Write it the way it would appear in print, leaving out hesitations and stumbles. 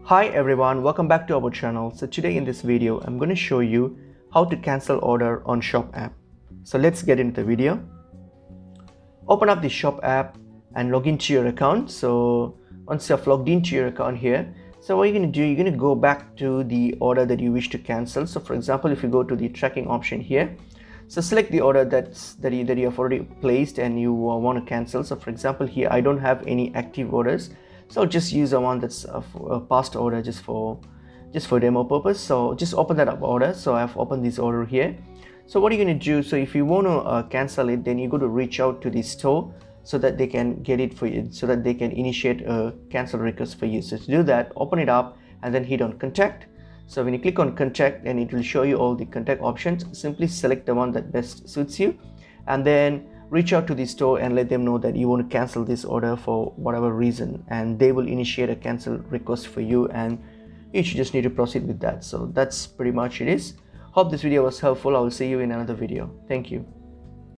Hi everyone, welcome back to our channel. So today in this video I'm going to show you how to cancel order on Shop app. So let's get into the video. Open up the Shop app and log into your account. So once you have logged into your account here, so what you're going to do, you're going to go back to the order that you wish to cancel. So for example, if you go to the tracking option here, so select the order that you have already placed and you want to cancel. So for example, here I don't have any active orders, so I'll just use a one that's a past order just for demo purpose. So just open that up order. So I've opened this order here. So what are you going to do? So if you want to cancel it, then you go to reach out to the store so that they can get it for you, so that they can initiate a cancel request for you. So to do that, open it up and then hit on contact. So when you click on contact, and it will show you all the contact options, simply select the one that best suits you and then reach out to the store and let them know that you want to cancel this order for whatever reason, and they will initiate a cancel request for you and you should just need to proceed with that. So that's pretty much it is. Hope this video was helpful. I will see you in another video. Thank you.